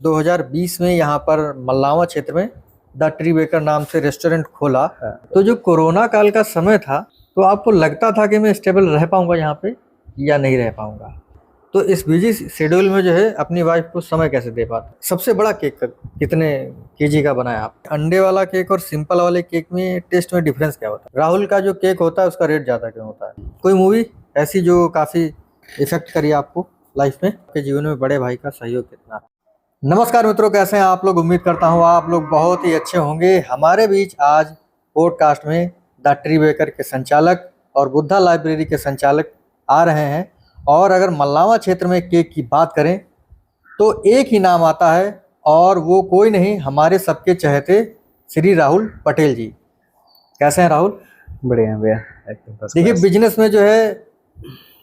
2020 में यहाँ पर मल्लावा क्षेत्र में द ट्री बेकर नाम से रेस्टोरेंट खोला। तो जो कोरोना काल का समय था, तो आपको लगता था कि मैं स्टेबल रह पाऊंगा यहाँ पे या नहीं रह पाऊंगा? तो इस बिजी शेड्यूल में जो है अपनी वाइफ को समय कैसे दे पाते? सबसे बड़ा केक कितने केजी का बनाया आप? अंडे वाला केक और सिंपल वाले केक में टेस्ट में डिफरेंस क्या होता है? राहुल का जो केक होता है उसका रेट ज़्यादा क्यों होता है? कोई मूवी ऐसी जो काफ़ी इफेक्ट करी आपको लाइफ में? आपके जीवन में बड़े भाई का सहयोग कितना? नमस्कार मित्रों, कैसे हैं आप लोग? उम्मीद करता हूँ आप लोग बहुत ही अच्छे होंगे। हमारे बीच आज पॉडकास्ट में द ट्री बेकर के संचालक और बुद्धा लाइब्रेरी के संचालक आ रहे हैं। और अगर मल्लावा क्षेत्र में केक की बात करें तो एक ही नाम आता है, और वो कोई नहीं, हमारे सबके चहेते श्री राहुल पटेल जी। कैसे हैं राहुल? बढ़िया भैया, एकदम। देखिए, बिजनेस में जो है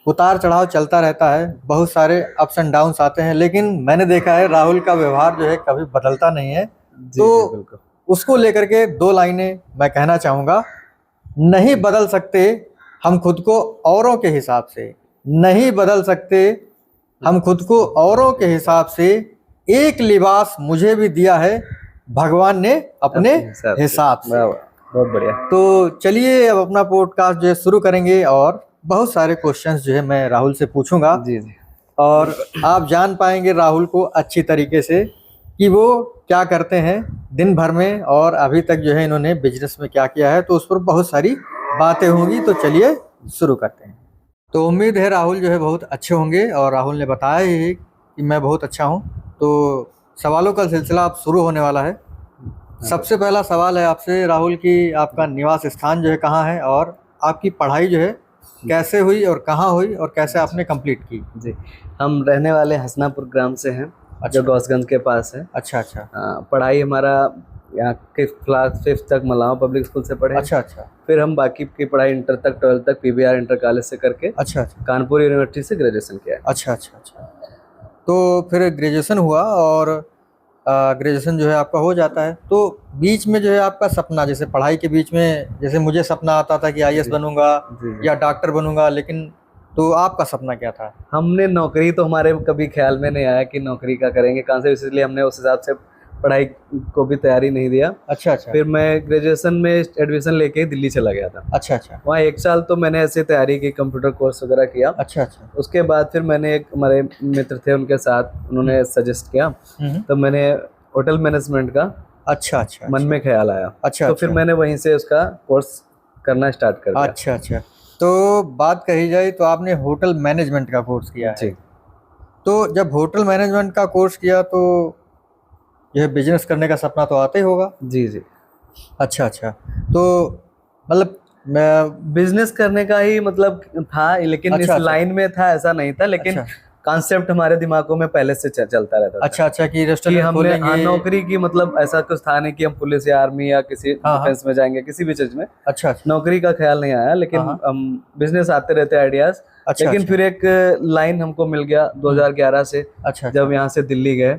उतार चढ़ाव चलता रहता है, बहुत सारे अप्स एंड डाउन्स आते हैं, लेकिन मैंने देखा है राहुल का व्यवहार जो है कभी बदलता नहीं है। तो उसको लेकर के दो लाइनें मैं कहना चाहूँगा। नहीं बदल सकते हम खुद को औरों के हिसाब से, नहीं बदल सकते हम खुद को औरों के हिसाब से, एक लिबास मुझे भी दिया है भगवान ने अपने हिसाब से। बहुत बढ़िया। तो चलिए अब अपना पॉडकास्ट जो है शुरू करेंगे, और बहुत सारे क्वेश्चंस जो है मैं राहुल से पूछूंगा। जी जी। और आप जान पाएंगे राहुल को अच्छी तरीके से कि वो क्या करते हैं दिन भर में, और अभी तक जो है इन्होंने बिजनेस में क्या किया है, तो उस पर बहुत सारी बातें होंगी। तो चलिए शुरू करते हैं। तो उम्मीद है राहुल जो है बहुत अच्छे होंगे, और राहुल ने बताया ही कि मैं बहुत अच्छा हूँ। तो सवालों का सिलसिला अब शुरू होने वाला है। सबसे पहला सवाल है आपसे राहुल कि आपका निवास स्थान जो है कहाँ है, और आपकी पढ़ाई जो है कैसे हुई और कहाँ हुई और कैसे आपने कंप्लीट की? जी, हम रहने वाले हसनापुर ग्राम से हैं। अच्छा। जो गौसगंज के पास है। अच्छा अच्छा। पढ़ाई हमारा यहाँ के क्लास 5th तक मलावा पब्लिक स्कूल से पढ़े। अच्छा अच्छा। फिर हम बाकी की पढ़ाई इंटर तक, 12th तक पीबीआर इंटर कॉलेज से करके अच्छा अच्छा। कानपुर यूनिवर्सिटी से ग्रेजुएशन किया है। अच्छा अच्छा अच्छा। तो फिर ग्रेजुएशन हुआ, और ग्रेजुएशन जो है आपका हो जाता है, तो बीच में जो है आपका सपना, जैसे पढ़ाई के बीच में, जैसे मुझे सपना आता था कि आईएएस बनूंगा या डॉक्टर बनूंगा, लेकिन तो आपका सपना क्या था? हमने नौकरी तो हमारे कभी ख्याल में नहीं आया कि नौकरी का करेंगे कहाँ से, इसलिए हमने उस हिसाब से पढ़ाई को भी तैयारी नहीं दिया। अच्छा अच्छा। फिर मैं ग्रेजुएशन में एडमिशन लेके दिल्ली चला गया था। अच्छा अच्छा। वहाँ 1 साल तो मैंने ऐसे तैयारी की, कंप्यूटर कोर्स वगैरह किया। अच्छा अच्छा। उसके बाद फिर मैंने एक हमारे मित्र थे, उनके साथ उन्होंने सजेस्ट किया, तो मैंने होटल मैनेजमेंट का अच्छा अच्छा मन में ख्याल आया। अच्छा। तो फिर मैंने वहीं से उसका कोर्स करना स्टार्ट कर दिया। अच्छा अच्छा। तो बात कही जाए तो आपने होटल मैनेजमेंट का कोर्स किया है। तो जब होटल मैनेजमेंट का कोर्स किया तो यह बिजनेस करने का सपना तो आता ही होगा? जी जी। अच्छा अच्छा। तो मतलब मैं बिजनेस करने का ही मतलब था, लेकिन अच्छा, इस लाइन में था ऐसा नहीं था, लेकिन कॉन्सेप्ट हमारे दिमागों में पहले से चलता रहता था। अच्छा अच्छा। कि कि रेस्टोरेंट खोलेंगे। नौकरी की मतलब ऐसा कुछ था नहीं कि हम पुलिस या आर्मी या किसी डिफेंस में जाएंगे, किसी भी चीज में। अच्छा अच्छा। नौकरी का ख्याल नहीं आया, लेकिन हम बिजनेस आते रहते आइडियाज। अच्छा, लेकिन फिर एक लाइन हमको मिल गया 2011 से। अच्छा। जब यहाँ से दिल्ली गए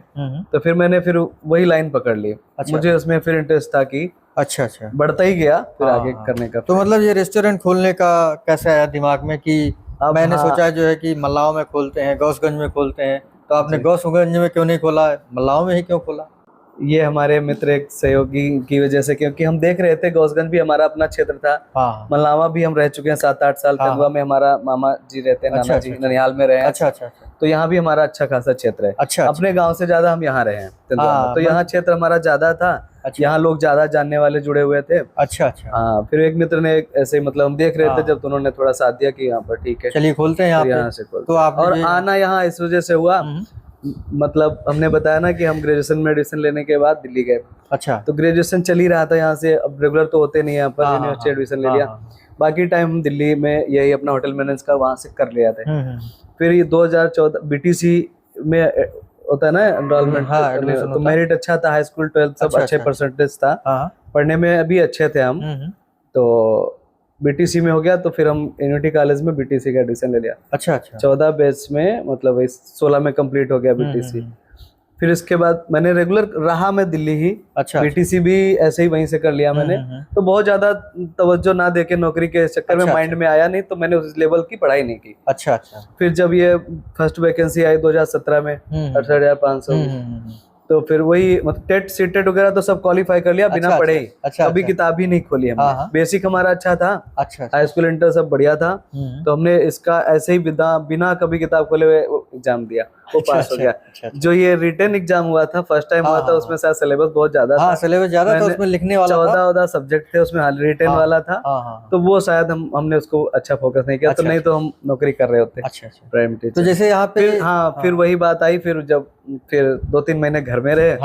तो फिर मैंने फिर वही लाइन पकड़ ली। मुझे उसमें फिर इंटरेस्ट था कि अच्छा अच्छा बढ़ता ही गया फिर आगे करने का। तो मतलब ये रेस्टोरेंट खोलने का कैसे आया दिमाग में कि मैंने सोचा जो है कि मल्लावा में खोलते हैं, गौसगंज में खोलते हैं, तो आपने गौसगंज में क्यों नहीं खोला, मल्लावा में ही क्यों खोला? ये हमारे मित्र एक सहयोगी की वजह से, क्योंकि हम देख रहे थे गौसगंज भी हमारा अपना क्षेत्र था। मल्लावा भी हम रह चुके हैं 7-8 साल। तेंदुआ में हमारा मामा जी रहते हैं, नाना जी ननिहाल में रहे हैं। अच्छा अच्छा। तो यहाँ भी हमारा अच्छा खासा क्षेत्र है। अच्छा। अपने गांव से ज्यादा हम यहाँ रहे हैं तेंदुआ में, तो यहाँ क्षेत्र हमारा ज्यादा था। यहाँ लोग ज्यादा जानने वाले जुड़े हुए थे। अच्छा अच्छा। हाँ, फिर एक मित्र ने ऐसे मतलब हम देख रहे थे जब, तो उन्होंने थोड़ा साथ दिया कि यहाँ पर ठीक है, चलिए खोलते हैं यहाँ से खोलते। और आना यहाँ इस वजह से हुआ, मतलब हमने बताया ना कि हम ग्रेजुएशन में एडमिशन लेने के बाद दिल्ली गए। अच्छा। तो ग्रेजुएशन चल ही रहा था यहाँ से, अब रेगुलर तो होते नहीं यहाँ पर, यूनिवर्सिटी एडमिशन ले लिया। बाकी टाइम हम दिल्ली में यही अपना होटल मैनेज का वहाँ से कर लिया था। फिर ये 2014 बीटीसी में होता है ना एनरोलमेंट। तो मेरिट अच्छा था, हाई स्कूल 12th सब अच्छे परसेंटेज था, पढ़ने में अभी अच्छे थे हम। तो बीटीसी में हो गया, तो फिर हम यूनिटी कॉलेज में बीटीसी का एडमिशन ले लिया। अच्छा अच्छा। 14 बैच में, मतलब 16 में कंप्लीट हो गया बीटीसी। फिर इसके बाद मैंने रेगुलर रहा मैं दिल्ली ही। अच्छा। बीटीसी भी ऐसे ही वहीं से कर लिया मैंने। तो बहुत ज्यादा तवज्जो ना देके नौकरी के चक्कर में माइंड में आया नहीं, तो मैंने उस लेवल की पढ़ाई नहीं की। अच्छा। फिर जब ये फर्स्ट वैकेंसी आई 2017 में 68,500, तो फिर वही मतलब टेट सीटेट वगैरह तो सब क्वालिफाई कर लिया बिना पढ़े ही। कभी किताब ही नहीं खोली हमने। बेसिक हमारा अच्छा था, हाई स्कूल इंटर सब बढ़िया था, तो हमने इसका ऐसे ही बिना कभी किताब खोले हुए एग्जाम दिया, वो पास हो गया। जो ये रिटन एग्जाम हुआ था, फर्स्ट टाइम हुआ था, उसमें शायद सिलेबस बहुत ज्यादा था, सिलेबस ज्यादा था, उसमें लिखने वाला 14 सब्जेक्ट थे, उसमें रिटन वाला था, तो वो शायद हमने उसको अच्छा फोकस नहीं किया, तो नहीं तो हम नौकरी कर रहे होते प्राइमरी टीचर। तो जैसे यहाँ पे फिर वही बात आई, फिर 2-3 महीने घर में रहे।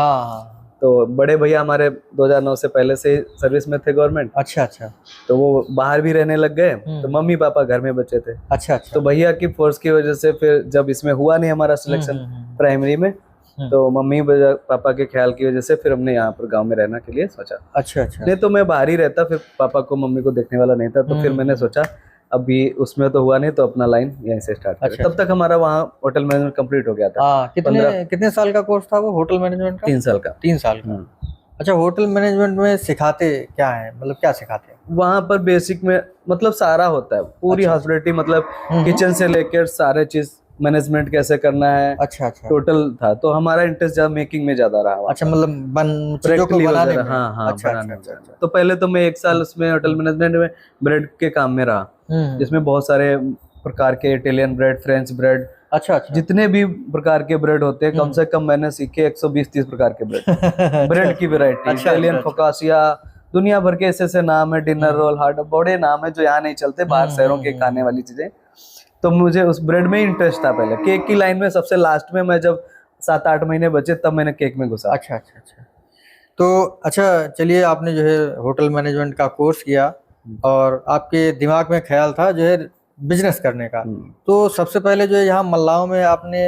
तो बड़े भैया हमारे 2009 से पहले से सर्विस में थे गवर्नमेंट। अच्छा। तो वो बाहर भी रहने लग गए, तो मम्मी पापा घर में बचे थे। अच्छा। तो भैया की फोर्स की वजह से फिर जब इसमें हुआ नहीं हमारा सिलेक्शन प्राइमरी में, तो मम्मी पापा के ख्याल की वजह से फिर हमने यहाँ पर गांव में रहने के लिए सोचा। अच्छा। नहीं तो मैं बाहर ही रहता, फिर पापा को मम्मी को देखने वाला नहीं था, तो फिर मैंने सोचा अभी उसमें तो हुआ नहीं, तो अपना लाइन यहीं से स्टार्ट करें। तब तक हमारा वहाँ होटल मैनेजमेंट कंप्लीट हो गया था। कितने साल का कोर्स था वो होटल मैनेजमेंट का? 3 साल का। 3 साल का। अच्छा, होटल मैनेजमेंट में सिखाते क्या है, मतलब क्या सिखाते हैं वहाँ पर? बेसिक में मतलब सारा होता है, पूरी हॉस्पिटैलिटी, मतलब किचन से लेकर सारे चीज, मैनेजमेंट कैसे करना है। अच्छा। टोटल था, तो हमारा इंटरेस्ट ज्यादा मेकिंग में ज्यादा रहा। अच्छा, मतलब चीजों को बनाने में। हाँ, बनाने में। तो पहले तो मैं 1 साल उसमें होटल मैनेजमेंट में ब्रेड के काम में रहा, जिसमें बहुत सारे प्रकार के इटालियन ब्रेड, फ्रेंच ब्रेड, अच्छा, जितने भी प्रकार के ब्रेड होते हैं, कम से कम मैंने सीखे 120-30 प्रकार के ब्रेड की वैरायटी। इटालियन फोकासिया, दुनिया भर के ऐसे नाम है, डिनर रोल, हार्ड, बड़े नाम है जो यहाँ नहीं चलते, बाहर शहरों के खाने वाली चीजें। तो मुझे उस ब्रेड में इंटरेस्ट था पहले। केक की लाइन में सबसे लास्ट में, मैं जब 7-8 महीने बचे तब मैंने केक में घुसा। अच्छा। तो अच्छा, चलिए, आपने जो है होटल मैनेजमेंट का कोर्स किया और आपके दिमाग में ख्याल था जो है बिजनेस करने का, तो सबसे पहले जो है यहाँ मल्लाओं में आपने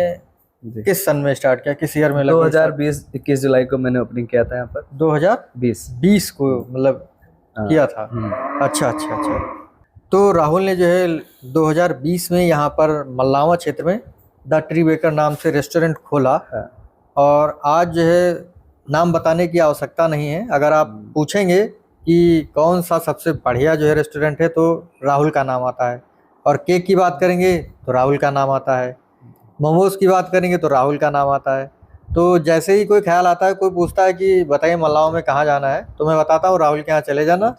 किस सन में स्टार्ट किया, किस ईयर में? 2020-21 जुलाई को मैंने ओपनिंग किया था यहाँ पर। 2020 को मतलब किया था। अच्छा। तो राहुल ने जो है 2020 में यहाँ पर मल्लावा क्षेत्र में द ट्री बेकर नाम से रेस्टोरेंट खोला, और आज जो है नाम बताने की आवश्यकता नहीं है, अगर आप पूछेंगे कि कौन सा सबसे बढ़िया जो है रेस्टोरेंट है, तो राहुल का नाम आता है, और केक की बात करेंगे तो राहुल का नाम आता है, मोमोज की बात करेंगे तो राहुल का नाम आता है। तो जैसे ही कोई ख्याल आता है, कोई पूछता है कि बताइए मल्लाओं में कहाँ जाना है, तो मैं बताता हूँ राहुल के यहाँ चले जाना,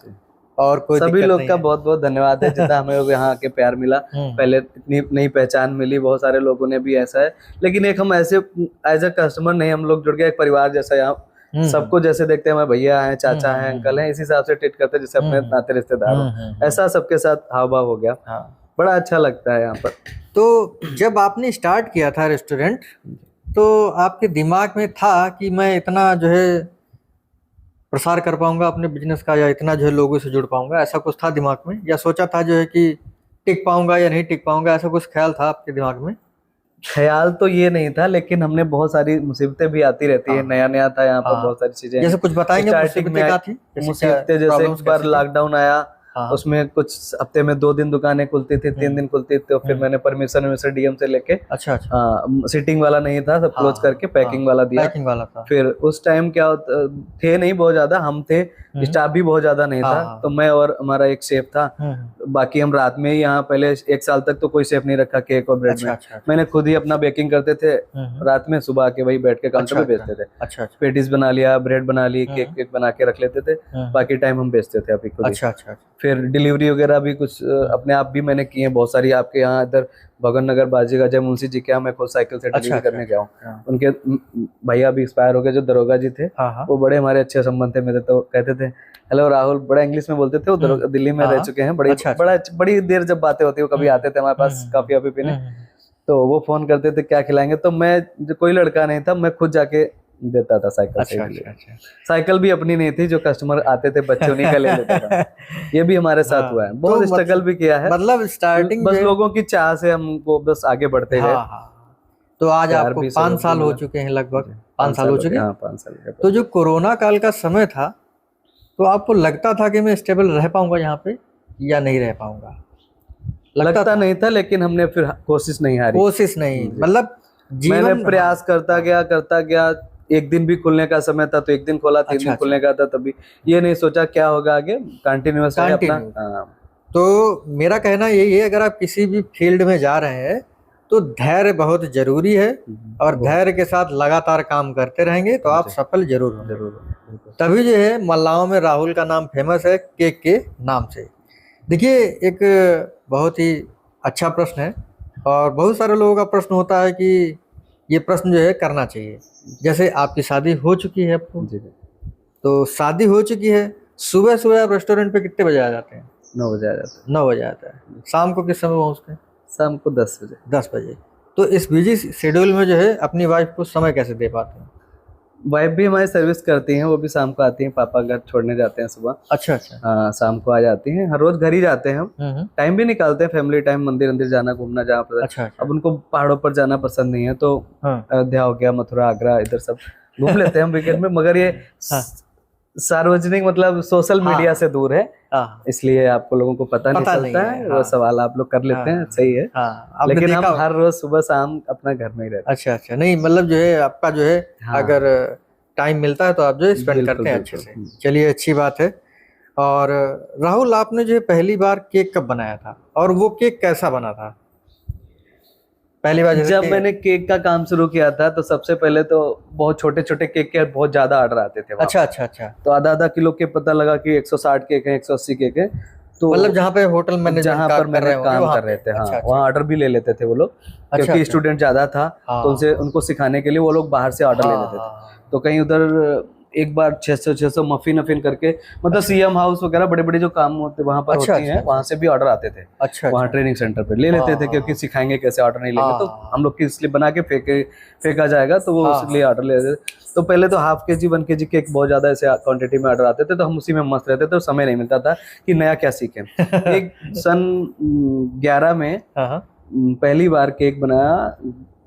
और कोई सभी लोग का बहुत बहुत धन्यवाद है जितना हमें यहाँ आके प्यार मिला। पहले इतनी नई पहचान मिली, बहुत सारे लोगों ने भी ऐसा है, लेकिन एक हम ऐसे एज ए कस्टमर नहीं, हम लोग जुड़ गए एक परिवार जैसा। यहाँ सबको जैसे देखते हैं, हमारे भैया हैं, चाचा हैं, अंकल हैं, इसी हिसाब से ट्रीट करते हैं जैसे अपने नाते रिश्तेदार हो। ऐसा सबके साथ हाव भाव हो गया, बड़ा अच्छा लगता है यहाँ पर। तो जब आपने स्टार्ट किया था रेस्टोरेंट, तो आपके दिमाग में था कि मैं इतना जो है प्रसार कर पाऊंगा अपने बिजनेस का, या इतना जो है लोगों से जुड़ पाऊंगा, ऐसा कुछ था दिमाग में, या सोचा था जो है कि टिक पाऊंगा या नहीं टिक पाऊंगा, ऐसा कुछ ख्याल था आपके दिमाग में? ख्याल तो ये नहीं था, लेकिन हमने बहुत सारी मुसीबतें भी आती रहती है, नया था यहाँ पर, बहुत सारी चीजें। जैसे कुछ बताएंगे मुसीबतें? जैसे एक बार लॉकडाउन आया, उसमें कुछ हफ्ते में 2 दिन दुकानें खुलती थी, 3 दिन खुलती थी, तो फिर मैंने परमिशन डीएम से लेके, अच्छा, सीटिंग वाला नहीं था, सब क्लोज करके पैकिंग वाला दिया। पैकिंग वाला था। फिर उस टाइम क्या थे नहीं बहुत ज्यादा, हम थे, स्टाफ भी बहुत ज्यादा नहीं था, तो मैं और हमारा एक शेफ था, बाकी हम रात में ही यहाँ पहले 1 साल तक तो कोई शेफ नहीं रखा केक और ब्रेड में। मैंने खुद ही अपना बेकिंग करते थे रात में, सुबह आके वही बैठ के काउंटर पे बेचते थे। अच्छा। पेटीज बना लिया, ब्रेड बना ली, केक बना के रख लेते थे, बाकी टाइम हम बेचते थे अभी खुद। अच्छा। फिर डिलीवरी वगैरह भी कुछ अपने आप भी मैंने किए बहुत सारी। आपके यहाँ इधर भगवान नगर बाजीगा जय मुंशी जी के यहाँ मैं खुद साइकिल से डिलीवरी करने गया हूँ। उनके भैया भी एक्सपायर हो गए जो दरोगा जी थे, वो बड़े हमारे अच्छे संबंध थे मेरे, तो कहते थे हेलो राहुल, बड़ा इंग्लिश में बोलते थे, वो दिल्ली में रह चुके हैं, बड़ी देर जब बातें होती वो कभी आते थे हमारे पास काफी वाफी पीने, तो वो फोन करते थे क्या खिलाएंगे, तो मैं कोई लड़का नहीं था, मैं खुद जाके देता था साइकिल। अच्छा। साइकिल भी अपनी नहीं थी, जो कस्टमर आते थे बच्चे उन्हीं का ले लेता था। ये भी हमारे साथ हुआ है, बहुत स्ट्रगल भी किया है, मतलब स्टार्टिंग बस लोगों की चाह से हमको बस आगे बढ़ते गए। तो आज आपको 5 साल हो चुके हैं, लगभग 5 साल हो चुके हैं। 5 साल। तो जो कोरोना काल का समय था, तो आपको लगता था कि मैं स्टेबल रह पाऊंगा यहाँ पे या नहीं रह पाऊंगा? लगता नहीं था, लेकिन हमने फिर कोशिश नहीं हारी। कोशिश नहीं, मतलब मैंने प्रयास करता गया। 1 दिन भी खुलने का समय था तो 1 दिन खोला, 3 दिन खुलने का था तभी, ये नहीं सोचा क्या होगा आगे, कंटिन्यूअस अपना। तो मेरा कहना यही है, अगर आप किसी भी फील्ड में जा रहे हैं तो धैर्य बहुत जरूरी है, और धैर्य के साथ लगातार काम करते रहेंगे तो आप सफल जरूर होंगे। तभी जो है मल्लाओं में राहुल का नाम फेमस है केक के नाम से। देखिए, एक बहुत ही अच्छा प्रश्न है, और बहुत सारे लोगों का प्रश्न होता है कि ये प्रश्न जो है करना चाहिए। जैसे आपकी शादी हो चुकी है आपको, तो शादी हो चुकी है, सुबह सुबह आप रेस्टोरेंट पे कितने बजे आ जाते हैं? 9 बजे आ जाते हैं। 9 बजे आता है। शाम को किस समय पहुँचते हैं? शाम को 10 बजे। 10 बजे। तो इस बिजी शेड्यूल में जो है अपनी वाइफ को समय कैसे दे पाते हैं? वाइफ भी हमारी सर्विस करती हैं, वो भी शाम को आती हैं, पापा घर छोड़ने जाते हैं सुबह। अच्छा अच्छा। हाँ, शाम को आ जाती हैं, हर रोज घर ही जाते हैं हम। टाइम भी निकालते हैं, फैमिली टाइम, मंदिर मंदिर जाना, घूमना जहाँ पर। अच्छा। अब उनको पहाड़ों पर जाना पसंद नहीं है, तो अयोध्या हो गया, मथुरा, आगरा, इधर सब घूम लेते हैं हम वीकेंड में। मगर ये सार्वजनिक मतलब सोशल मीडिया से दूर है, इसलिए आपको लोगों को पता नहीं चलता है। वो सवाल आप लोग कर लेते हैं, सही है। लेकिन हम हर रोज सुबह शाम अपना घर में ही रहते हैं। अच्छा अच्छा। नहीं मतलब जो है आपका जो है अगर टाइम मिलता है तो आप जो है स्पेंड करते हैं अच्छे से। चलिए, अच्छी बात है। और राहुल, आपने जो है पहली बार केक कब बनाया था, और वो केक कैसा बना था पहली बार? जब मैंने केक का काम शुरू किया था तो सबसे पहले तो बहुत छोटे छोटे केक के बहुत ज्यादा ऑर्डर आते थे। अच्छा अच्छा अच्छा। तो आधा आधा किलो के पता लगा कि 160 केक है, 180 केक है। तो मतलब जहाँ पे होटल मैनेजमेंट जहाँ पर मैंने काम कर रहे थे, हाँ, वहाँ ऑर्डर भी ले लेते थे वो लोग, क्योंकि स्टूडेंट ज्यादा था, तो उनको सिखाने के लिए वो लोग बाहर से ऑर्डर ले लेते थे। तो कहीं उधर एक बार 600 मफिन अफिन करके, मतलब सीएम हाउस वगैरह बड़े बड़े जो काम होते वहाँ पर होती हैं, वहाँ से भी ऑर्डर आते थे। अच्छा। वहाँ ट्रेनिंग सेंटर पे ले लेते थे, क्योंकि सिखाएंगे कैसे, ऑर्डर नहीं लेंगे तो हम लोग किस लिए बना के फेंका जाएगा, तो वो इसलिए ऑर्डर ले लेते थे। तो पहले तो हाफ केजी 1 केजी केक बहुत ज्यादा ऐसे क्वांटिटी में ऑर्डर आते थे, तो हम उसी में मस्त रहते थे, तो समय नहीं मिलता था कि नया क्या सीखें। एक सन 11 में पहली बार केक बनाया,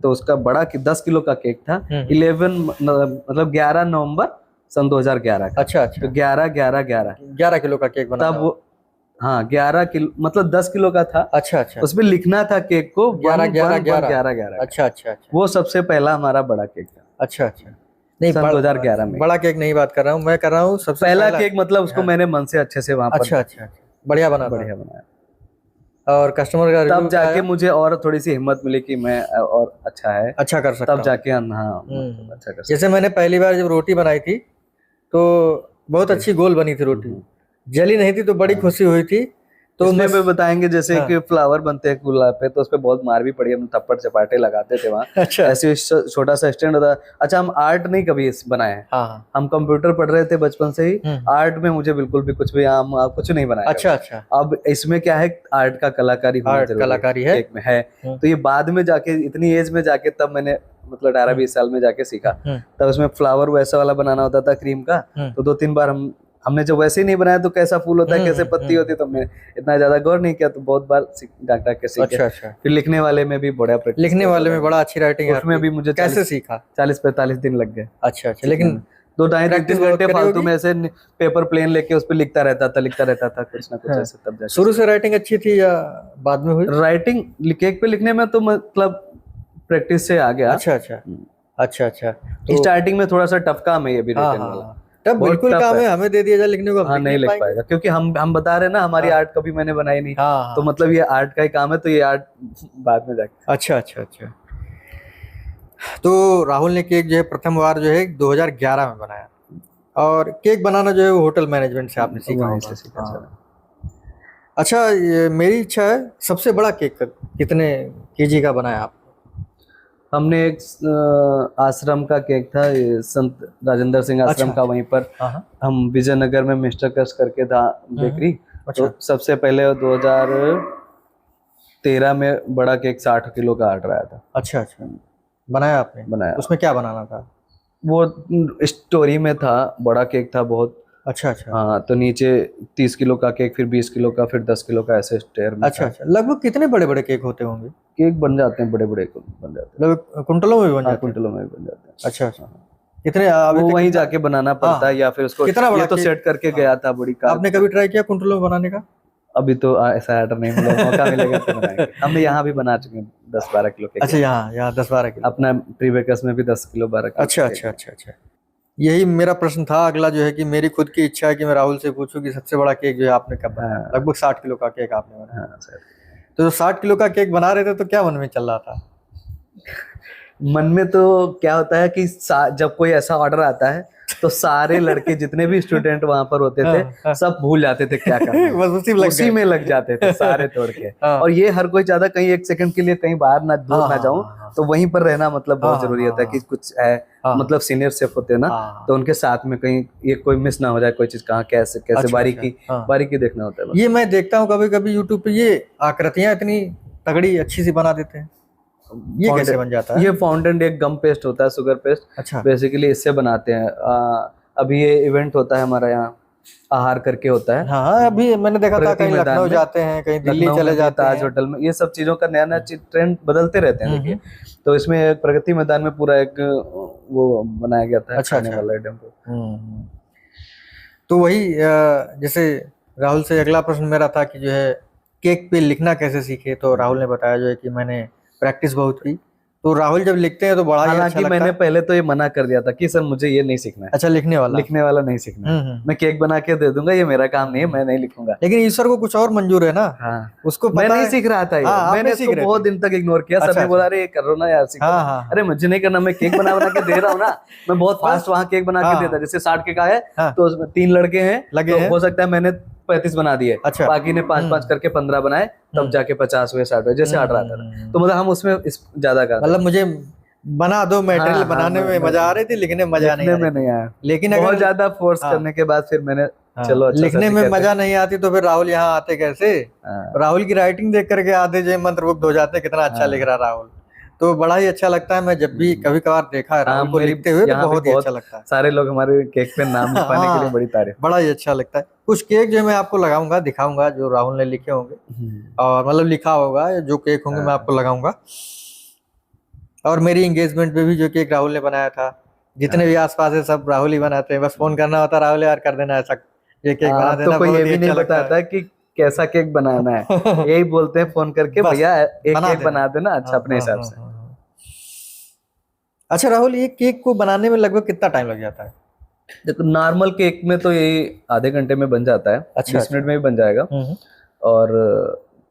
तो उसका बड़ा 10 किलो का केक था। 11 नवंबर सन 2011 का। अच्छा अच्छा। तो 11 किलो का केक बना, तब वो 11 किलो मतलब 10 किलो का था। अच्छा अच्छा। उसमें लिखना था केक को 11 अच्छा अच्छा। वो सबसे पहला हमारा बड़ा केक था। अच्छा अच्छा। नहीं, 2011 में बड़ा केक नहीं बात कर रहा हूँ, मैं कर रहा हूँ सबसे पहला केक, मतलब उसको मैंने मन से अच्छे से वहां पर। अच्छा अच्छा। बढ़िया बनाया और कस्टमर का तब जाके मुझे और थोड़ी सी हिम्मत मिली कि मैं और अच्छा कर सकता हूँ, तब जाके अच्छा कर। जैसे मैंने पहली बार जब रोटी बनाई थी तो बहुत अच्छी गोल बनी थी रोटी, जली नहीं थी, तो बड़ी खुशी हुई थी। तो इसमें बताएंगे जैसे कि फ्लावर बनते हैं गुलाब पे, तो उस पे बहुत मार भी पड़ी, हम थप्पड़ चपाटे लगाते थे वहाँ। अच्छा। ऐसे छोटा सा स्टैंड होता। अच्छा, हम आर्ट नहीं कभी बनाए हैं। हम कंप्यूटर पढ़ रहे थे बचपन से ही, आर्ट में मुझे बिल्कुल भी कुछ भी कुछ नहीं बनाया। अच्छा अच्छा। अब इसमें क्या है, आर्ट का कलाकारी है एक में है। तो ये बाद में जाके, इतनी एज में जाके, तब मैंने मतलब 18-20 साल में जाके सीखा। तब उसमें फ्लावर वैसा वाला बनाना होता था क्रीम का, तो 2-3 बार हमने जब वैसे ही नहीं बनाया तो कैसा फूल होता है, कैसे पत्ती होती है, तो हमने इतना ज्यादा गौर नहीं किया, तो बहुत बार डाक के सीखे। अच्छा अच्छा। फिर लिखने वाले में भी बड़ा प्रैक्टिस, लिखने वाले में बड़ा अच्छी राइटिंग है, उसमें भी मुझे कैसे सीखा? 40-45 दिन लग गए। अच्छा अच्छा। लेकिन 2-2.5-3 घंटे फालतू में ऐसे पेपर प्लेन लेके उस पर लिखता रहता था कुछ ना कुछ ऐसे। तब जाके शुरू से राइटिंग अच्छी थी या बाद में हुई? राइटिंग केक पे लिखने में तो मतलब प्रैक्टिस से आ गया। अच्छा अच्छा अच्छा अच्छा। स्टार्टिंग में थोड़ा सा टफ काम है ये भी, रिटन वाला तब बिल्कुल काम है, हमें दे दिया जाए लिखने को, नहीं लिख पाएगा, क्योंकि हम बता रहे हैं ना, हमारी आर्ट कभी मैंने बनाई नहीं। तो मतलब ये आर्ट का ही काम है, तो ये आर्ट बाद में जाके। अच्छा अच्छा अच्छा। तो राहुल ने केक जो है प्रथम बार जो है 2011 में बनाया, और केक बनाना जो है वो होटल मैनेजमेंट से आपने सीखा। अच्छा, मेरी इच्छा है, सबसे बड़ा केक कितने केजी का बनाया आप? हमने एक आश्रम का केक था, ये संत राजेंद्र सिंह आश्रम का, वहीं पर हम विजयनगर में मिस्टर कश करके था बेकरी। तो सबसे पहले 2013 में बड़ा केक 60 किलो का ऑर्डर आया था। अच्छा अच्छा। बनाया आपने? बनाया। उसमें क्या बनाना था? वो स्टोरी में था, बड़ा केक था बहुत। अच्छा अच्छा। हाँ, तो नीचे 30 किलो का केक, फिर 20 किलो का, फिर 10 किलो का, ऐसे स्टेयर में। अच्छा अच्छा। लगभग कितने बड़े बड़े केक होते होंगे? केक बन जाते हैं, बड़े बड़े बन जाते हैं, लगभग कुंटलों में भी बन जाते हैं? कुंटलों में भी बन जाते हैं। अच्छा अच्छा। कितने वो वहीं जाके बनाना पड़ता है, या फिर उसको कितना बड़ा तो सेट करके गया था बड़ी कार। आपने कभी ट्राई किया कुंटलों में बनाने का? अभी तो ऐसा ऑर्डर नहीं मिला, मौका मिलेगा तो बनाएंगे। हमने यहाँ भी बना चुके हैं 10-12 किलो के। अच्छा, यहाँ 10-12 किलो। अपना प्री बेकर्स में भी 10 किलो 12 किलो। अच्छा अच्छा अच्छा अच्छा। यही मेरा प्रश्न था अगला, जो है कि मेरी खुद की इच्छा है कि मैं राहुल से पूछूं कि सबसे बड़ा केक जो है आपने कब बनाया? लगभग 60 किलो का केक आपने बनाया। तो 60 किलो का केक बना रहे थे तो क्या मन में चल रहा था? मन में तो क्या होता है कि जब कोई ऐसा ऑर्डर आता है तो सारे लड़के जितने भी स्टूडेंट वहां पर होते थे सब भूल जाते थे क्या करना है। बस उसी में लग जाते थे सारे तोड़ के। हाँ। और ये हर कोई चाहता कहीं एक सेकंड के लिए कहीं बाहर ना दूर ना जाऊं, तो वहीं पर रहना मतलब बहुत जरूरी होता है कि कुछ है मतलब सीनियर शेफ होते हैं ना, तो उनके साथ में कहीं ये कोई मिस ना हो जाए, कोई चीज कहाँ कैसे कैसे बारीकी देखना होता है। ये मैं देखता हूँ कभी कभी यूट्यूब पे, ये आकृतियां इतनी तगड़ी अच्छी सी बना देते हैं, ये कैसे बन जाता है? ये फाउंटेन एक गम पेस्ट होता है, शुगर पेस्ट। अच्छा। बेसिकली इससे बनाते हैं। अभी ये इवेंट होता है हमारा यहाँ, आहार करके होता है। हाँ, अभी मैंने देखा था कहीं लखनऊ जाते हैं, कहीं दिल्ली चले जाते हैं, ताज होटल में, ये सब चीजों का नया नया ट्रेंड बदलते रहते हैं। देखिए, तो इसमें प्रगति मैदान में पूरा एक वो बनाया गया था। अच्छा, खाने वाला आइटम। तो वही जैसे राहुल से अगला प्रश्न मेरा था कि जो है केक पे लिखना कैसे सीखे, तो राहुल ने बताया जो है कि मैंने प्रैक्टिस बहुत की। तो राहुल जब लिखते हैं तो बड़ा ही अच्छा लगता है। मैंने पहले तो ये मना कर दिया था कि सर मुझे ये नहीं सीखना है। अच्छा, लिखने वाला नहीं सीखना है। मैं केक बना के दे दूंगा, ये मेरा काम नहीं है, मैं नहीं लिखूंगा। लेकिन ईश्वर को कुछ और मंजूर है ना। हाँ। उसको मैं नहीं सीख रहा था ये। मैंने इसको बहुत दिन तक इग्नोर किया। सर ने बोला अरे ये कर लो ना यार, सीखो। अरे मुझे नहीं करना, मैं केक बना के दे रहा हूँ ना। मैं बहुत फास्ट वहाँ केक बना के देता, जैसे 60 केक आए तो उसमें 3 लड़के हैं लगे, हो सकता है मैंने 35 बना दिए। अच्छा। बाकी ने 5-5 करके 15 बनाए, तब जाके 50 हुए, 60 हुए, जैसे ऑर्डर आता था। तो मतलब हम उसमें ज्यादा कर, मतलब मुझे बना दो, मटेरियल बनाने में मजा आ रही थी, लिखने में मजा नहीं आया। लेकिन बहुत ज्यादा फोर्स करने के बाद फिर मैंने चलो अच्छा, लिखने में मजा नहीं आती तो फिर राहुल यहाँ आते कैसे? राहुल की राइटिंग देख करके आधे जो मंत्रमुग्ध हो जाते, कितना अच्छा लिख रहा राहुल। तो बड़ा ही अच्छा लगता है। मैं जब भी कभी कभार देखा है राहुल को लिखते हुए तो बहुत ही अच्छा लगता है। सारे लोग हमारे केक पे नाम लिखवाने के लिए बड़ी तारीफ, बड़ा ही अच्छा लगता है। कुछ केक जो मैं आपको लगाऊंगा, दिखाऊंगा, जो राहुल ने लिखे होंगे और मतलब लिखा होगा, जो केक होंगे मैं आपको लगाऊंगा। और मेरी एंगेजमेंट पे भी जो केक राहुल ने बनाया था, जितने भी आसपास है सब राहुल ही बनाते हैं। बस फोन करना होता है, राहुल यार कर देना ऐसा, ये केक बना देना। तो कोई ये भी नहीं बताता कि कैसा केक बनाना है, यही बोलते हैं फोन करके, भैया एक केक बना देना अच्छा अपने हिसाब से। अच्छा राहुल, ये केक को बनाने में लगभग कितना टाइम लग जाता है? देखो नॉर्मल केक में तो यही आधे घंटे में बन जाता है। 20 मिनट में भी बन जाएगा। और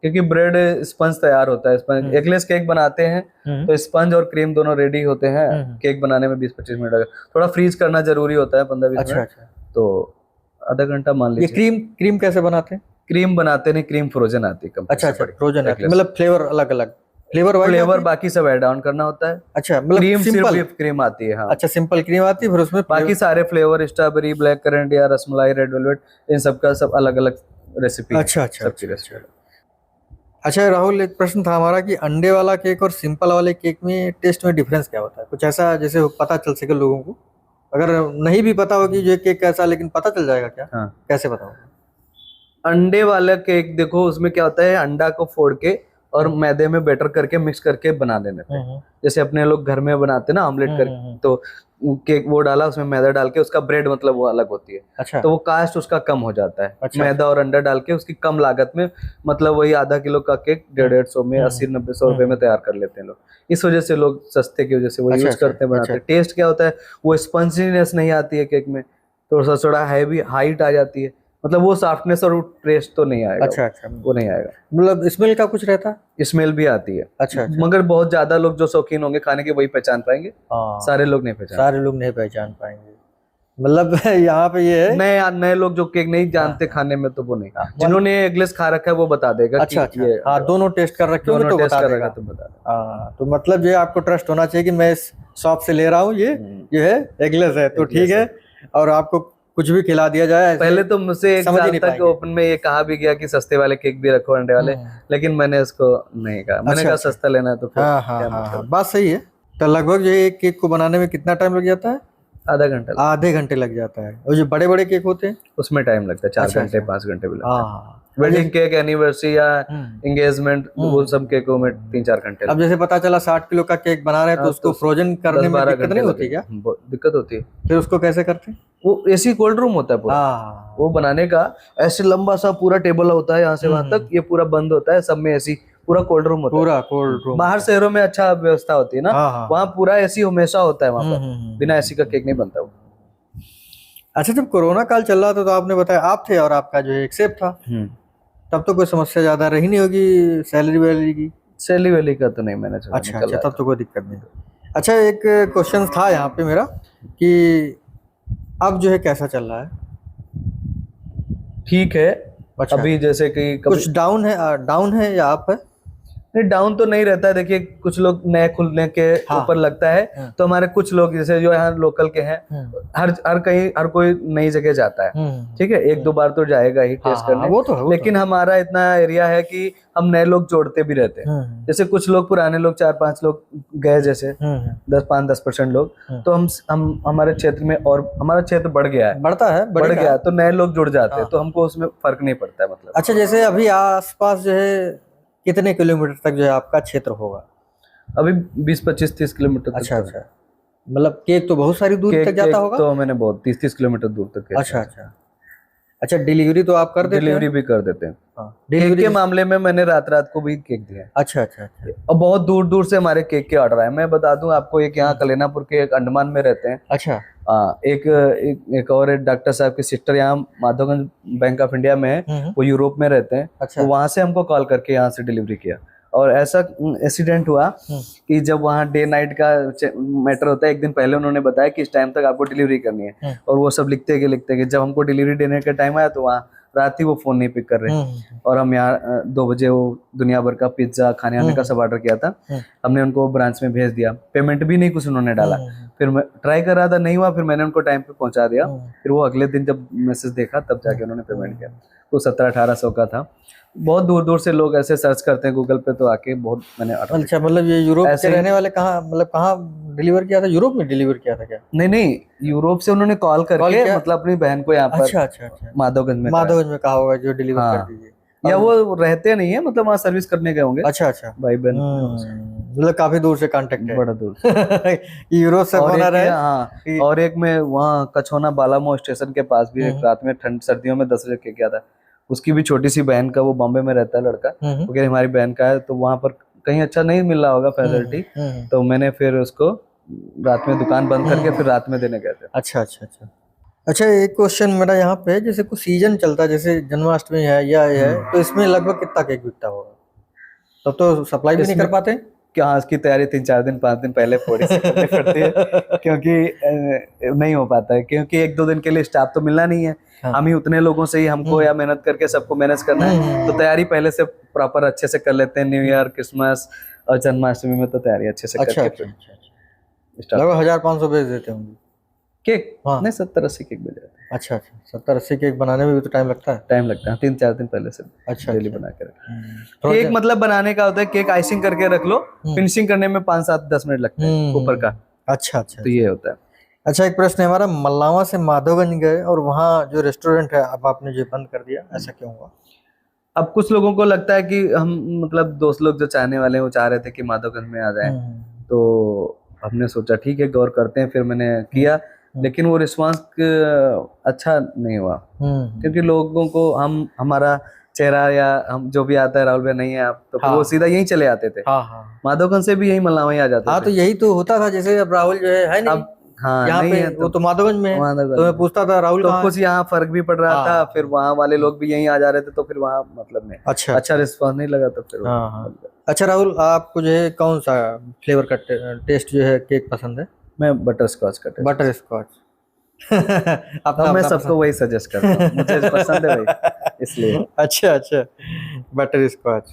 क्योंकि ब्रेड स्पंज तैयार होता है, स्पंज एगलेस केक बनाते हैं तो स्पंज और क्रीम दोनों रेडी होते हैं। केक बनाने में 20-25 मिनट लगेगा। थोड़ा फ्रीज करना जरूरी होता है 15-20 मिनट। तो आधा घंटा मान लीजिए। क्रीम कैसे बनाते हैं? क्रीम बनाते नहीं, क्रीम फ्रोजन आती है। अच्छा, फ्रोजन आती है, मतलब फ्लेवर अलग अलग, फ्लेवर बाकी सब ऐड ऑन करना होता है। अच्छा, मतलब क्रीम सिर्फ क्रीम आती है। हाँ। अच्छा, सिंपल क्रीम आती है, फिर उसमें बाकी सारे फ्लेवर, स्ट्रॉबेरी, ब्लैक करंट या रसमलाई, रेड वेलवेट, इन सब का सब अलग अलग रेसिपी। अच्छा। अच्छा राहुल, एक प्रश्न था हमारा कि अंडे वाला केक और सिंपल वाले केक में टेस्ट में डिफरेंस क्या होता है? कुछ ऐसा जैसे पता चल सके लोगों को, अगर नहीं भी पता हो कि ये केक कैसा, लेकिन पता चल जाएगा क्या? हाँ। कैसे पता होगा? अंडे वाला केक देखो, उसमें क्या होता है, अंडा को फोड़ के और मैदे में बैटर करके मिक्स करके बना देने हैं। जैसे अपने लोग घर में बनाते हैं ना ऑमलेट करके, तो केक वो डाला, उसमें मैदा डाल के, उसका ब्रेड मतलब वो अलग होती है। अच्छा। तो वो कास्ट उसका कम हो जाता है। अच्छा। मैदा और अंडा डाल के उसकी कम लागत में, मतलब वही आधा किलो का केक 150-150 में 80-90-100 रुपए में तैयार कर लेते हैं लोग। इस वजह से लोग सस्ते की वजह से वो यूज करते हैं, बनाते हैं। टेस्ट क्या होता है, वो स्पंजीनेस नहीं आती है केक में, थोड़ा हैवी हाइट आ जाती है, मतलब वो सॉफ्टनेस और टेस्ट तो नहीं आएगा। अच्छा, वो नहीं आएगा। मतलब स्मेल का कुछ रहता है? स्मेल भी आती है। अच्छा। मगर बहुत ज्यादा लोग जो शौकीन होंगे खाने के वही पहचान पाएंगे। सारे लोग नहीं पहचान पाएंगे। मतलब यहाँ पे ये है, नए लोग जो केक नहीं जानते खाने में, तो वो नहीं। जिन्होंने एगलेस खा रखा है वो बता देगा। अच्छा। दोनों टेस्ट कर रखे होंगे तो बता देगा। तो मतलब ये आपको ट्रस्ट होना चाहिए कि मैं इस शॉप से ले रहा हूँ, ये है एगलेस है तो ठीक है, और आपको कुछ भी खिला दिया जाए। पहले तो मुझसे एक साल तक ओपन में ये कहा भी गया कि सस्ते वाले केक भी रखो, अंडे वाले, लेकिन मैंने इसको नहीं कहा। मैंने कहा सस्ता लेना है तो फिर हाँ, बात सही है। तो लगभग ये एक केक को बनाने में कितना टाइम लग जाता है? आधे घंटे लग जाता है। और जो बड़े बड़े केक होते हैं उसमें टाइम लगता है 4 घंटे 5 घंटे भी लगता है। वेडिंग केक, एनिवर्सरी या एंगेजमेंट, वो सब केकों में 3-4 घंटे। अब जैसे पता चला 60 किलो का केक बना रहे हैं तो उसको फ्रोजन करने में दिक्कत नहीं होती क्या? दिक्कत होती है। फिर उसको कैसे करते हैं? वो एसी कोल्ड रूम होता है पूरा। वो बनाने का ऐसे लंबा सा पूरा टेबल होता है, यहाँ से वहां तक, ये पूरा बंद होता है, सब में एसी, पूरा कोल्ड रूम होता है। पूरा कोल्ड रूम। बाहर शहरों में अच्छा व्यवस्था होती है ना, वहाँ पूरा एसी हमेशा होता है। वहाँ पर बिना एसी का केक नहीं बनता वो। अच्छा, जब कोरोना काल चल रहा था तो आपने बताया आप थे और आपका जो एक शेफ था, तब तो कोई समस्या ज्यादा रही नहीं होगी सैलरी वैलरी की? सैली वैली का तो नहीं मैंने सोचा। अच्छा अच्छा, तब तो कोई दिक्कत नहीं। अच्छा, एक क्वेश्चन था यहाँ पे मेरा कि अब जो है कैसा चल रहा है? ठीक है। अच्छा, अभी जैसे कि कुछ डाउन है या अप है? नहीं, डाउन तो नहीं रहता है। देखिए कुछ लोग नए खुलने के हाँ, ऊपर लगता है, हाँ, तो हमारे कुछ लोग जैसे जो यहाँ लोकल के हैं, हर कोई नई जगह जाता है, ठीक है, एक दो बार तो जाएगा ही टेस्ट करने। वो तो है, लेकिन हमारा इतना एरिया है कि हम नए लोग जोड़ते भी रहते हैं। जैसे कुछ लोग पुराने लोग 4-5 लोग गए, जैसे 10% लोग, तो हम हमारे क्षेत्र में, और हमारा क्षेत्र बढ़ गया है, बढ़ गया, तो नए लोग जुड़ जाते हैं, तो हमको उसमें फर्क नहीं पड़ता है मतलब। अच्छा, जैसे अभी आसपास जो है कितने किलोमीटर तक जो है आपका क्षेत्र होगा? अभी 20-25-30 किलोमीटर तक। अच्छा अच्छा, मतलब केक तो बहुत सारी दूर तक जाता होगा? तो मैंने बहुत 30-30 किलोमीटर दूर तक केक। अच्छा अच्छा अच्छा, डिलीवरी तो आप कर देते हैं? डिलीवरी भी कर देते हैं। हाँ, केक डिलीवरी के मामले में मैंने रात को भी केक दिया है। अच्छा अच्छा अच्छा, और बहुत दूर दूर से हमारे केक के ऑर्डर आए। मैं बता दूं आपको, एक यहाँ कलेनापुर के, एक अंडमान में रहते हैं। अच्छा, एक और डॉक्टर साहब की सिस्टर यहाँ माधवगंज बैंक ऑफ इंडिया में है, वो यूरोप में रहते हैं। अच्छा, तो वहां से हमको कॉल करके यहाँ से डिलीवरी किया। और ऐसा एक्सीडेंट हुआ कि जब वहाँ डे नाइट का मैटर होता है, एक दिन पहले उन्होंने बताया कि इस टाइम तक आपको डिलीवरी करनी है, और वो सब लिखते गए। जब हमको डिलीवरी देने का टाइम आया तो वहाँ रात ही वो फोन नहीं पिक कर रहे, और हम यहाँ 2 बजे वो दुनिया भर का पिज्जा खाने आने का सब ऑर्डर किया था। हमने उनको ब्रांच में भेज दिया, पेमेंट भी नहीं कुछ उन्होंने डाला। फिर मैं ट्राई कर रहा था, नहीं हुआ, फिर मैंने उनको टाइम पे पहुंचा दिया। फिर वो अगले दिन जब मैसेज देखा तब जाके उन्होंने पेमेंट किया। वो 1700-1800 का था। बहुत दूर दूर से लोग ऐसे सर्च करते हैं गूगल पे, तो आके बहुत मैंने ऑर्डर। अच्छा, मतलब ये यूरोप के रहने वाले कहाँ, मतलब कहाँ डिलीवर किया था? यूरोप में डिलीवर किया था क्या? नहीं, यूरोप से उन्होंने कॉल करके मतलब अपनी बहन को यहाँ पर, अच्छा अच्छा अच्छा, माधवगंज में कहा होगा जो डिलीवर कर दीजिए, या वो रहते नहीं है, मतलब वहाँ सर्विस करने गए होंगे। अच्छा अच्छा, भाई बहन, मतलब काफी दूर से कांटेक्ट है, बड़ा दूर। यूरोप से फोन आ रहा है। हाँ, और एक में वहाँ कछोना बालामो स्टेशन के पास भी एक रात में ठंड सर्दियों में 10 बजे के क्या था, उसकी भी छोटी सी बहन का, वो बॉम्बे में रहता है लड़का, वो कह हमारी बहन का है, तो वहाँ पर कहीं अच्छा नहीं मिल रहा होगा फैसिलिटी, तो मैंने फिर उसको रात में दुकान बंद करके फिर रात में देने गए थे। अच्छा अच्छा अच्छा अच्छा, एक क्वेश्चन मेरा यहाँ पे, जैसे कुछ सीजन चलता है, जैसे जन्माष्टमी है या है, तो इसमें लगभग कितना केक बिकता होगा? तब तो सप्लाई भी नहीं कर पाते क्या? इसकी तैयारी 3-4 दिन 5 दिन पहले थोड़ी सी करनी पड़ती है, क्योंकि नहीं हो पाता है, क्योंकि 1-2 दिन के लिए स्टाफ तो मिलना नहीं है। हम ही उतने लोगों से ही हमको या मेहनत करके सबको मैनेज करना है, तो तैयारी पहले से प्रॉपर अच्छे से कर लेते हैं। न्यू ईयर, क्रिसमस और जन्माष्टमी में तो तैयारी अच्छे से करके लगभग 1500 बेच देते होंगे केक। नहीं, 70-80 केक बेच जाते हैं। अच्छा अच्छा, 70-80 केक बनाने में भी तो टाइम लगता है? टाइम लगता है, 3-4 दिन पहले से। अच्छा, डेली बना के रखो। केक मतलब बनाने का होता है, केक आइसिंग करके रख लो, फिनिशिंग करने में 5-7-10 मिनट लगते हैं ऊपर का। अच्छा अच्छा, तो ये होता है। अच्छा, एक प्रश्न है हमारा, मल्लावा से माधवगंज गए और वहाँ जो रेस्टोरेंट है अब आपने जो बंद कर दिया, ऐसा क्यों हुआ? अब कुछ लोगों को लगता है कि हम, मतलब दोस्त लोग जो चाहने वाले हैं, वो चाह रहे थे कि माधवगंज में आ जाए, तो हमने सोचा ठीक है गौर करते हैं, फिर मैंने किया। लेकिन वो रिस्पांस अच्छा नहीं हुआ, क्योंकि लोगों को हमारा चेहरा या हम जो भी आता है, राहुल भाई नहीं है आप, तो फिर वो सीधा यहीं चले आते थे। माधवगंज से भी यही मल्लावा आ जाते थे। तो यही तो होता था, जैसे अब राहुल जो है नहीं, हाँ, यहाँ नहीं पे है, वो तो माधवगंज में है, तो मैं पूछता था राहुल तो कुछ यहाँ फर्क भी पड़ रहा था। फिर वहाँ वाले लोग भी यहीं आ जा रहे थे, तो फिर वहाँ मतलब में अच्छा रिस्पांस नहीं लगा, तो फिर अच्छा, राहुल आपको जो है कौन सा फ्लेवर का टेस्ट जो है केक पसंद है? मैं बटर स्कॉच का टेस्ट। बटर स्कॉच अपना मैं सबको वही सजेस्ट करता हूँ, मुझे पसंद है वही, इसलिए। अच्छा अच्छा, बटर स्कॉच।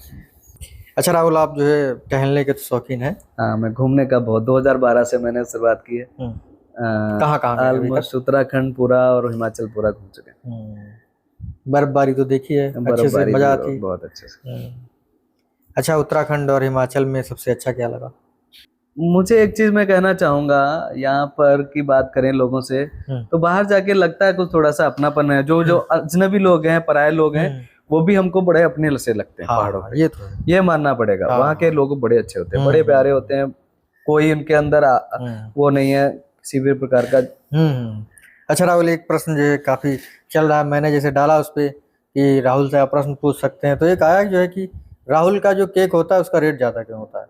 अच्छा राहुल, आप जो है टहलने के तो शौकीन है? हाँ, मैं घूमने का बहुत, 2012 से मैंने शुरुआत की है। कहाँ ऑलमोस्ट उत्तराखंड पूरा और हिमाचल पूरा घूम चुके हैं। बर्फबारी तो देखी है, अच्छे से मजा आती है? बहुत अच्छे से। अच्छा, उत्तराखंड और हिमाचल में सबसे अच्छा क्या लगा? मुझे एक चीज मैं कहना चाहूंगा, यहाँ पर की बात करें लोगों से, तो बाहर जाके लगता है कुछ थोड़ा सा अपनापन है। जो अजनबी लोग हैं, पराये लोग हैं, वो भी हमको बड़े अपने से लगते हैं पहाड़ों पे। ये मानना पड़ेगा। वहाँ के लोग बड़े अच्छे होते हैं, बड़े प्यारे होते हैं, कोई उनके अंदर वो नहीं है किसी भी प्रकार का। अच्छा राहुल, एक प्रश्न जो है काफी चल रहा है, मैंने जैसे डाला उस पे कि राहुल से आप प्रश्न पूछ सकते हैं, तो एक आया जो है कि राहुल का जो केक होता है उसका रेट ज्यादा क्यों होता है?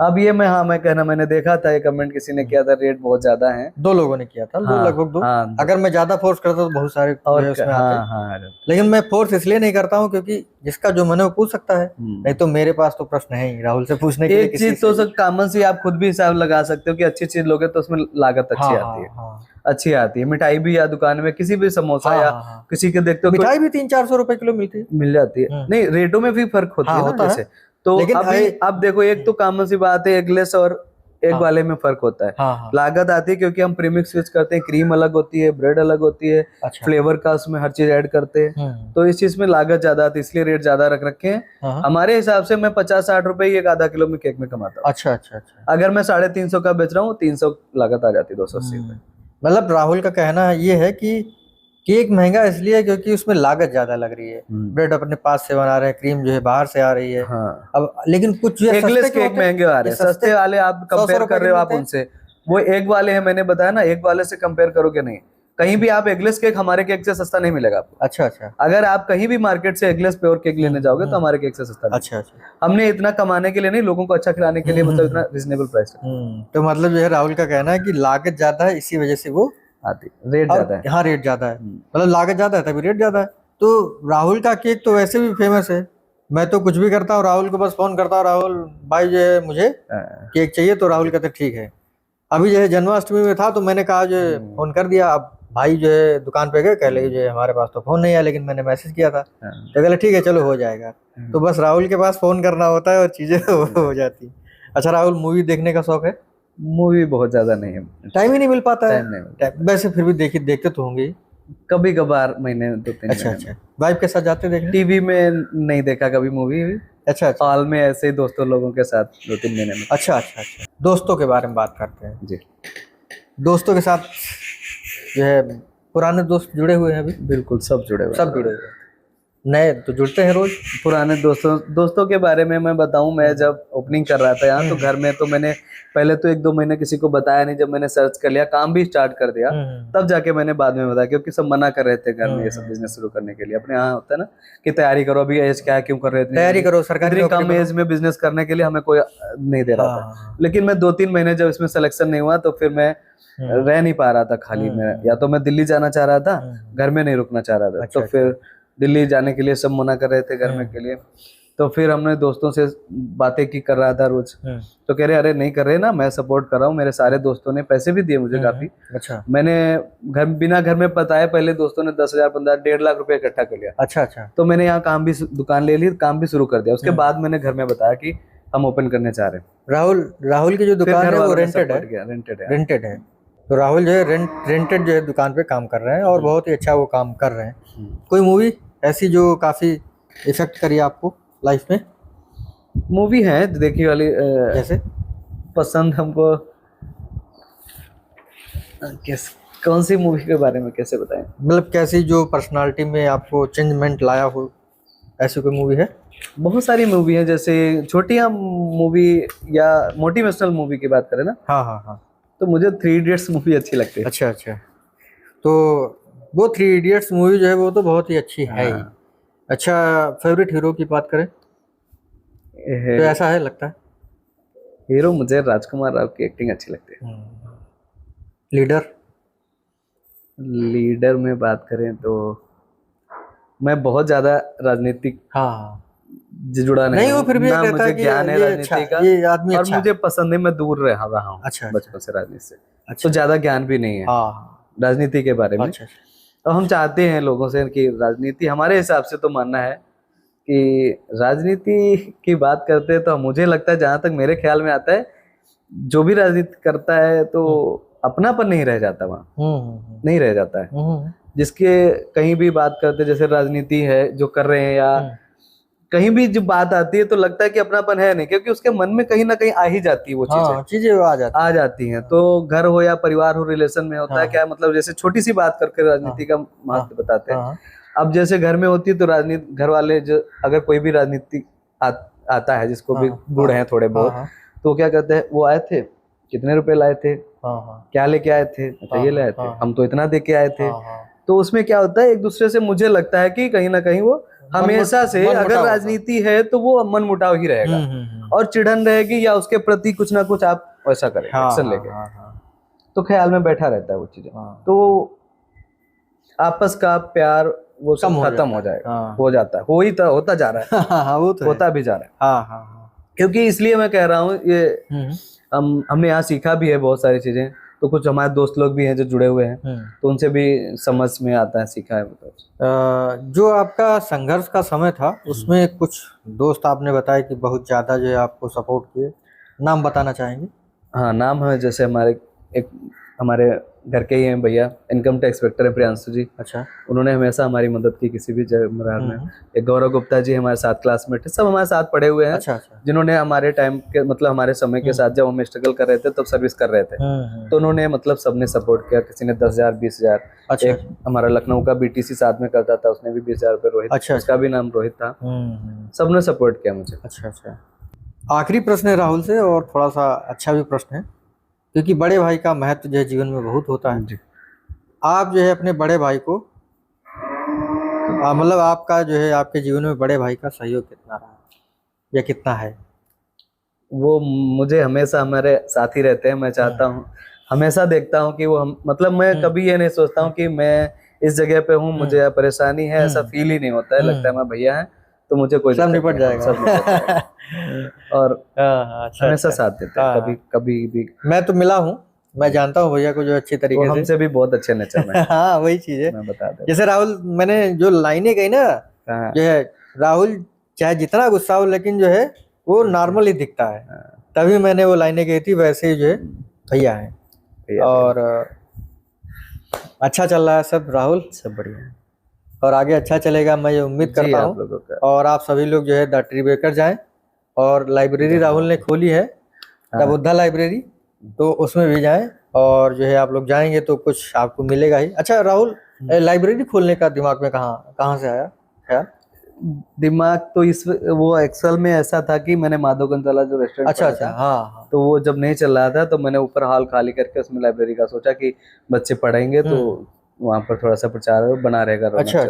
अब ये मैंने देखा था, ये कमेंट किसी ने किया था, रेट बहुत ज्यादा है। 2 लोगों ने किया था, लगभग 2। अगर मैं ज्यादा फोर्स करता तो बहुत सारे और उसमें आते। लेकिन मैं फोर्स इसलिए नहीं करता हूँ क्योंकि जिसका जो मन है वो पूछ सकता है, नहीं तो मेरे पास तो प्रश्न है ही राहुल से पूछने के लिए। एक चीज तो कॉमन सी आप खुद भी हिसाब लगा सकते हो कि अच्छी चीज लोगे तो उसमें लागत अच्छी आती है, अच्छी आती है। मिठाई भी या दुकान में किसी भी समोसा या किसी के देखते हो मिठाई भी 300-400 रुपए किलो मिल जाती है। नहीं, रेटों में भी फर्क होती है ना जैसे। तो अब देखो, एक तो कॉमन सी बात है, एगलेस और एक वाले में फर्क होता है। लागत आती है क्योंकि हम प्रीमिक्स यूज करते हैं, क्रीम अलग होती है, ब्रेड अलग होती है, फ्लेवर का उसमें हर चीज ऐड करते हैं, तो इस चीज में लागत ज्यादा आती है, इसलिए रेट ज्यादा रख रखे हैं। हमारे हिसाब से मैं 50-60 रुपए एक आधा किलो में केक में कमाता हूँ। अच्छा। अगर मैं 350 का बेच रहा हूँ, 300 लागत आ जाती है, 280 रुपए। मतलब राहुल का कहना ये है कि केक महंगा इसलिए है क्योंकि उसमें लागत ज्यादा लग रही है। ब्रेड अपने पास से बना रहे हैं, क्रीम जो है बाहर से आ रही है। अब लेकिन कुछ एगलेस केक महंगे आ रहे हैं, सस्ते वाले आप कंपेयर कर रहे हो आप उनसे, वो एग वाले हैं, मैंने बताया ना, एग वाले से कंपेयर करोगे नहीं। कहीं भी आप एगलेस केक हमारे केक से सस्ता नहीं मिलेगा आपको। अच्छा। अगर आप कहीं भी मार्केट से एगलेस प्योर केक लेने जाओगे तो हमारे केक से सस्ता नहीं। अच्छा। हमने इतना कमाने के लिए नहीं, लोगों को अच्छा खिलाने के लिए मतलब इतना रिजनेबल प्राइस है। तो मतलब जो है राहुल का कहना है कि लागत ज्यादा है, इसी वजह से वो आती, रेट ज्यादा है। हाँ, रेट ज्यादा है, मतलब लागत ज्यादा है तभी रेट ज्यादा है। तो राहुल का केक तो वैसे भी फेमस है। मैं तो कुछ भी करता हूँ, राहुल को बस फोन करता हूँ, राहुल भाई जो है मुझे केक चाहिए, तो राहुल कहते ठीक है। अभी जो है जन्माष्टमी में था तो मैंने कहा जो फोन कर दिया। अब भाई जो है दुकान पे गए, कह लगे जो है हमारे पास तो फोन नहीं है, लेकिन मैंने मैसेज किया था तो कहले ठीक है चलो हो जाएगा। तो बस राहुल के पास फोन करना होता है और चीजें हो जाती। अच्छा राहुल, मूवी देखने का शौक है? मूवी बहुत ज्यादा नहीं है, टाइम ही नहीं मिल पाता है। टाइम नहीं मिलता। वैसे फिर भी देखते तो होंगे कभी कभार, महीने 2-3 अच्छा। वाइफ के साथ जाते देखने? टीवी में नहीं देखा कभी मूवी। अच्छा। हॉल में ऐसे ही दोस्तों लोगों के साथ 2-3 महीने में। अच्छा। दोस्तों के बारे में बात करते हैं जी। दोस्तों के साथ जो है पुराने दोस्त जुड़े हुए हैं अभी? बिल्कुल, सब जुड़े हुए। नए तो जुड़ते हैं रोज। पुराने दोस्तों के बारे में मैं बताऊं, मैं जब ओपनिंग कर रहा था यहाँ तो घर में तो मैंने पहले तो 1-2 महीने किसी को बताया नहीं। जब मैंने सर्च कर लिया, काम भी स्टार्ट कर दिया, तब जाके मैंने बाद में बताया, क्योंकि सब मना कर रहे थे घर में ये सब बिजनेस शुरू करने के लिए। अपने यहाँ होता है ना कि तैयारी करो, अभी एज क्या है, क्यों कर रहे थे, तैयारी करो, सरकारी कम एज में बिजनेस करने के लिए हमें कोई नहीं दे रहा था। लेकिन मैं 2-3 महीने जब इसमें सिलेक्शन नहीं हुआ तो फिर मैं रह नहीं पा रहा था खाली में। या तो मैं दिल्ली जाना चाह रहा था, घर में नहीं रुकना चाह रहा था, तो फिर दिल्ली जाने के लिए सब मना कर रहे थे घर में के लिए। तो फिर हमने दोस्तों से बातें की कर रहा था रोज, तो कह रहे अरे नहीं कर रहे ना, मैं सपोर्ट कर रहा हूँ। मेरे सारे दोस्तों ने पैसे भी दिए मुझे काफी। अच्छा। मैंने बिना घर में बताए पहले दोस्तों ने 10,000, 15,000, 1.5 लाख रुपए इकट्ठा कर लिया। अच्छा। तो मैंने यहाँ दुकान ले ली, काम भी शुरू कर दिया। उसके बाद मैंने घर में बताया कि हम ओपन करने चाह रहे हैं। राहुल की जो दुकान है वो रेंटेड है। तो राहुल जो है रेंटेड जो है दुकान पे काम कर रहे हैं और बहुत ही अच्छा वो काम कर रहे हैं। कोई मूवी ऐसी जो काफी इफेक्ट करी आपको लाइफ में? मूवी है देखी वाली, जैसे पसंद हमको कौन सी मूवी के बारे में कैसे बताएं? मतलब कैसी जो पर्सनालिटी में आपको चेंजमेंट लाया हो, ऐसी कोई मूवी है? बहुत सारी मूवी है, जैसे छोटियां मूवी या मोटिवेशनल मूवी की बात करें ना। हाँ। तो मुझे 3 इडियट्स मूवी अच्छी लगती है। अच्छा। तो वो 3 इडियट्स मूवी जो है वो तो बहुत ही अच्छी है ही। अच्छा, फेवरेट हीरो की बात करें तो ऐसा है लगता है? हीरो मुझे राजकुमार राव की एक्टिंग अच्छी लगती है। लीडर में बात करें तो मैं बहुत ज्यादा राजनीतिक जुड़ा नहीं हूँ, फिर भी ना मुझे ज्ञान है राजनीति का, ये आदमी और मुझे पसंद है, मैं दूर रहा हूँ बचपन से राजनीति से। तो ज्यादा ज्ञान भी नहीं है राजनीति के बारे में। तो हम चाहते हैं लोगों से कि राजनीति, हमारे हिसाब से तो मानना है कि राजनीति की बात करते हैं तो मुझे लगता है, जहां तक मेरे ख्याल में आता है, जो भी राजनीति करता है तो अपनापन नहीं रह जाता, वहाँ नहीं रह जाता है। जिसके कहीं भी बात करते, जैसे राजनीति है जो कर रहे हैं, या कहीं भी जो बात आती है तो लगता है कि अपनापन है नहीं, क्योंकि उसके मन में कहीं ना कहीं आ ही जाती है वो चीजें आ जाती हैं। तो घर हो या परिवार हो, रिलेशन में होता है क्या, मतलब जैसे छोटी सी बात करके राजनीति का महत्व बताते हैं। अब जैसे घर में होती है तो राजनीति, घर वाले जो अगर कोई भी राजनीति आता है, जिसको भी गुण है थोड़े बहुत, तो क्या कहते हैं, वो आए थे, कितने रुपए लाए थे, क्या लेके आए थे, ये लाए थे, हम तो इतना दे के आए थे। तो उसमें क्या होता है, एक दूसरे से मुझे लगता है कि कहीं ना कहीं वो हमेशा से, अगर राजनीति है तो वो मन मुटाव ही रहेगा। और चिढ़न रहेगी या उसके प्रति कुछ ना कुछ आप वैसा करें एक्शन लेके, तो ख्याल में बैठा रहता है वो चीजें। तो आपस का प्यार वो सब खत्म हो जाएगा, हो जाता है, होता जा रहा है। वो तो होता भी जा रहा है। क्योंकि इसलिए मैं कह रहा हूँ ये हमने यहाँ सीखा भी है बहुत सारी चीजें, तो कुछ हमारे दोस्त लोग भी हैं जो जुड़े हुए हैं, तो उनसे भी समझ में आता है, सीखा है। जो आपका संघर्ष का समय था उसमें कुछ दोस्त आपने बताया कि बहुत ज्यादा जो है आपको सपोर्ट किए, नाम बताना चाहेंगे? हाँ, नाम है जैसे हमारे घर के ही हैं भैया, इनकम टैक्स इंस्पेक्टर है प्रियांशु जी। अच्छा। उन्होंने हमेशा हमारी मदद की किसी भी जगह में। एक गौरव गुप्ता जी हमारे साथ क्लासमेट है, सब हमारे साथ पढ़े हुए हैं। अच्छा। जिन्होंने हमारे टाइम के मतलब हमारे समय के साथ जब हम स्ट्रगल कर रहे थे तब सर्विस कर रहे थे, तो उन्होंने मतलब सबने सपोर्ट किया। किसी ने 10,000 20,000। अच्छा। एक हमारा लखनऊ का BTC साथ में करता था, उसने भी 20,000 रुपये, रोहित। अच्छा। उसका भी नाम रोहित था। सबने सपोर्ट किया मुझे। अच्छा। आखिरी प्रश्न है राहुल से, और थोड़ा सा अच्छा भी प्रश्न है, क्योंकि बड़े भाई का महत्व जो है जीवन में बहुत होता है। आप जो है अपने बड़े भाई को मतलब आपका जो है आपके जीवन में बड़े भाई का सहयोग कितना रहा या कितना है? वो मुझे हमेशा हमारे साथ ही रहते हैं। मैं चाहता हूँ, हमेशा देखता हूँ कि वो मतलब मैं कभी ये नहीं सोचता हूँ कि मैं इस जगह पे हूँ, मुझे परेशानी है, ऐसा फील ही नहीं होता है। लगता है मैं भैया है तो मुझे कोई सब निपट जाएगा, और हमेशा साथ देते हैं। कभी भी मैं तो मिला हूँ, मैं जानता हूँ भैया को जो अच्छी तरीके से। हमसे भी बहुत अच्छे नेचर में। हाँ, वही चीज है। मैं बता देता। जैसे राहुल, मैंने जो लाइनें कही ना, जो है राहुल चाहे जितना गुस्सा हो लेकिन जो है वो नॉर्मल ही दिखता है, तभी मैंने वो लाइनें कही थी। वैसे ही जो है भैया है, और अच्छा चल रहा है सब राहुल, सब बढ़िया, और आगे अच्छा चलेगा, मैं ये उम्मीद करता हूँ। और आप सभी लोग जो है द ट्री बेकर जाएं, और लाइब्रेरी राहुल ने खोली है द बुद्धा लाइब्रेरी, तो उसमें भी जाएं, और जो है आप लोग जाएंगे तो कुछ आपको मिलेगा ही। अच्छा राहुल, लाइब्रेरी खोलने का दिमाग में कहाँ से आया ख्याल? दिमाग तो वो एक्सेल में ऐसा था कि मैंने माधवगंज वाला जो रेस्टोरेंट, अच्छा, हाँ, तो वो जब नहीं चल रहा था तो मैंने ऊपर हॉल खाली करके उसमें लाइब्रेरी का सोचा कि बच्चे पढ़ेंगे तो वहाँ पर थोड़ा सा प्रचार बना रहेगा। अच्छा।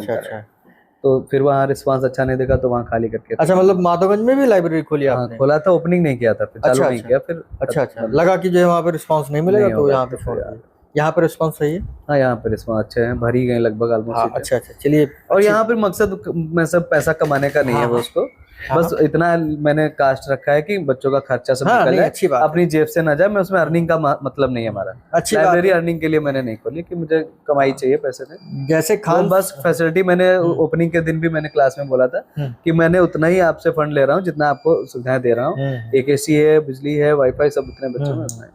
तो फिर वहाँ रिस्पांस अच्छा नहीं देखा तो वहाँ खाली करके। अच्छा, मतलब माधवगंज में भी लाइब्रेरी खोली आपने? खोला था, ओपनिंग नहीं किया था, फिर चालू नहीं किया फिर। अच्छा, लगा कि जो है वहाँ पे रिस्पांस नहीं मिलेगा तो यहाँ पे छोड़ दिया। यहाँ पर रिस्पांस सही है? हाँ, यहाँ पे रिस्पांस अच्छे हैं, भरी गए लगभग ऑलमोस्ट। अच्छा, चलिए। और यहाँ पे मकसद में सब पैसा कमाने का नहीं है वो, उसको बस इतना मैंने कास्ट रखा है कि बच्चों का खर्चा सब निकल जाए, अच्छी बात, अपनी जेब से ना जाए। मैं उसमें अर्निंग का मतलब नहीं है हमारा। अच्छी लाइब्रेरी अर्निंग के लिए मैंने नहीं खोली कि मुझे कमाई चाहिए पैसे से। जैसे खान बस फैसिलिटी, मैंने ओपनिंग के दिन भी मैंने क्लास में बोला था कि मैंने उतना ही आपसे फंड ले रहा हूँ जितना आपको सुविधाएं दे रहा हूँ। एक AC है, बिजली है, वाईफाई, सब उतने बच्चों में उसमें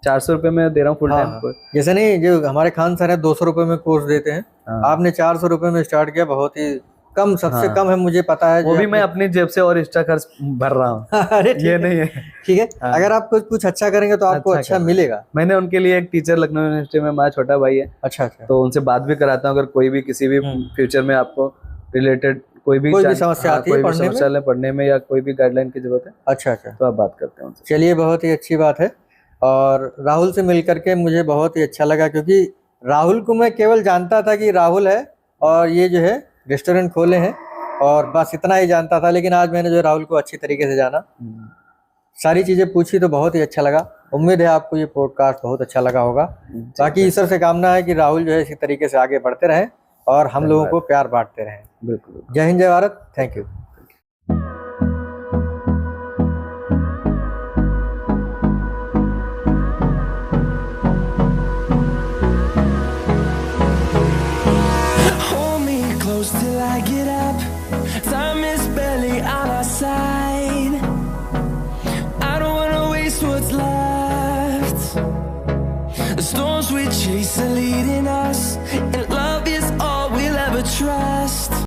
400 रुपए में दे रहा हूँ फुल टाइम को। जैसे नहीं, जो हमारे खान सर है 200 रुपए में कोर्स देते हैं, आपने 400 रुपए में स्टार्ट किया, बहुत ही कम, सबसे कम है मुझे पता है। वो भी मैं अपनी जेब से और एक्स्ट्रा खर्च भर रहा हूँ। अरे ये नहीं है, ठीक है। अगर आप कुछ अच्छा करेंगे तो आपको अच्छा मिलेगा। मैंने उनके लिए एक टीचर लखनऊ यूनिवर्सिटी में, हमारा छोटा भाई है। अच्छा, तो उनसे बात भी कराता हूँ, अगर कोई भी किसी भी फ्यूचर में आपको रिलेटेड कोई भी समस्या आती है पढ़ने में या कोई भी गाइडलाइन की जरूरत है, अच्छा, तो आप बात करते हैं उनसे। चलिए, बहुत ही अच्छी बात है। और राहुल से मिलकर के मुझे बहुत ही अच्छा लगा, क्योंकि राहुल को मैं केवल जानता था कि राहुल है और ये जो है रेस्टोरेंट खोले हैं, और बस इतना ही जानता था। लेकिन आज मैंने जो राहुल को अच्छी तरीके से जाना, सारी चीज़ें पूछी, तो बहुत ही अच्छा लगा। उम्मीद है आपको ये पॉडकास्ट बहुत अच्छा लगा होगा। बाकी ईश्वर से कामना है कि राहुल जो है इसी तरीके से आगे बढ़ते रहें और हम लोगों को प्यार बांटते रहें। बिल्कुल। जय हिंद, जय Bharat. Thank you. Till I get up, time is barely on our side. I don't wanna waste what's left. The storms we chase are leading us, and love is all we'll ever trust.